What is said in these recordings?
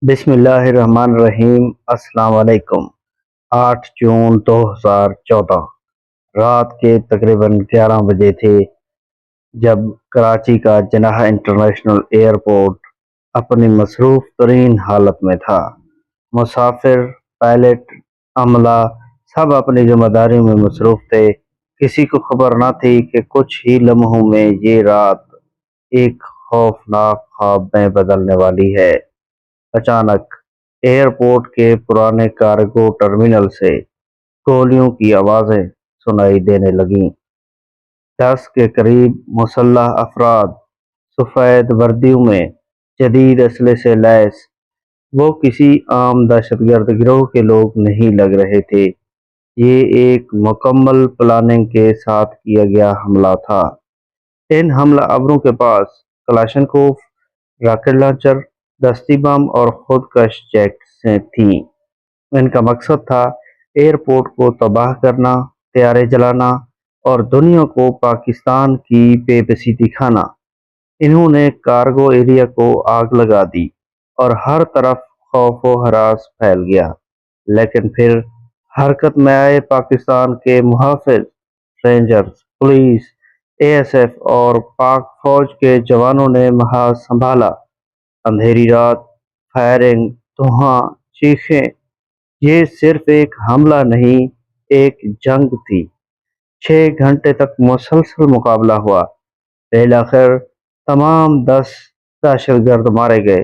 بسم اللہ الرحمن الرحیم۔ السلام علیکم۔ 8 جون 2014 رات کے تقریباً 11 بجے تھے جب کراچی کا جناح انٹرنیشنل ایئرپورٹ اپنی مصروف ترین حالت میں تھا۔ مسافر، پائلٹ، عملہ سب اپنی ذمہ داریوں میں مصروف تھے۔ کسی کو خبر نہ تھی کہ کچھ ہی لمحوں میں یہ رات ایک خوفناک خواب میں بدلنے والی ہے۔ اچانک ایئرپورٹ کے پرانے کارگو ٹرمینل سے گولیوں کی آوازیں سنائی دینے لگیں۔ 10 کے قریب مسلح افراد سفید وردیوں میں جدید اسلحے سے لیس، وہ کسی عام دہشت گرد گروہ کے لوگ نہیں لگ رہے تھے۔ یہ ایک مکمل پلاننگ کے ساتھ کیا گیا حملہ تھا۔ ان حملہ آوروں کے پاس کلاشنکوف، راکٹ لانچر، دستی بم اور خودکش جیٹس تھیں۔ ان کا مقصد تھا ایئرپورٹ کو تباہ کرنا، طیارے جلانا اور دنیا کو پاکستان کی بے بسی دکھانا۔ انہوں نے کارگو ایریا کو آگ لگا دی اور ہر طرف خوف و ہراس پھیل گیا۔ لیکن پھر حرکت میں آئے پاکستان کے محافظ، rangers, police, A S F اور پاک فوج کے جوانوں نے محاذ سنبھالا۔ اندھیری رات، فائرنگ، دھواں، چیخیں، یہ صرف ایک حملہ نہیں، ایک جنگ تھی۔ 6 گھنٹے تک مسلسل مقابلہ ہوا۔ بالآخر تمام 10 دہشت گرد مارے گئے،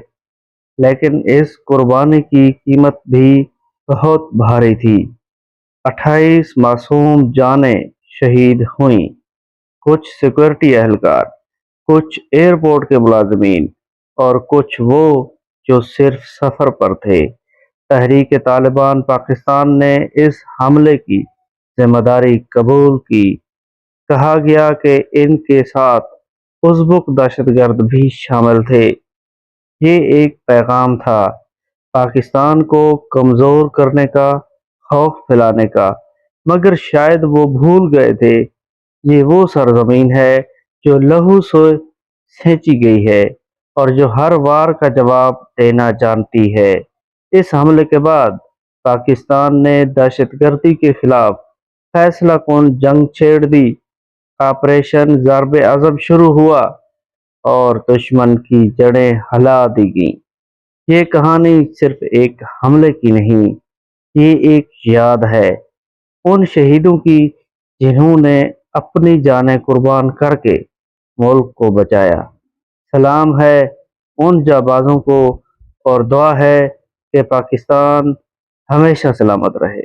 لیکن اس قربانی کی قیمت بھی بہت بھاری تھی۔ 28 معصوم جانیں شہید ہوئیں، کچھ سیکورٹی اہلکار، کچھ ایئرپورٹ کے ملازمین اور کچھ وہ جو صرف سفر پر تھے۔ تحریک طالبان پاکستان نے اس حملے کی ذمہ داری قبول کی۔ کہا گیا کہ ان کے ساتھ ازبک دہشت گرد بھی شامل تھے۔ یہ ایک پیغام تھا، پاکستان کو کمزور کرنے کا، خوف پھیلانے کا، مگر شاید وہ بھول گئے تھے یہ وہ سرزمین ہے جو لہو سے سینچی گئی ہے اور جو ہر وار کا جواب دینا جانتی ہے۔ اس حملے کے بعد پاکستان نے دہشت گردی کے خلاف فیصلہ کن جنگ چھیڑ دی۔ آپریشن ضرب عظم شروع ہوا اور دشمن کی جڑیں ہلا دی گئیں۔ یہ کہانی صرف ایک حملے کی نہیں، یہ ایک یاد ہے ان شہیدوں کی جنہوں نے اپنی جانیں قربان کر کے ملک کو بچایا۔ سلام ہے ان جانبازوں کو اور دعا ہے کہ پاکستان ہمیشہ سلامت رہے۔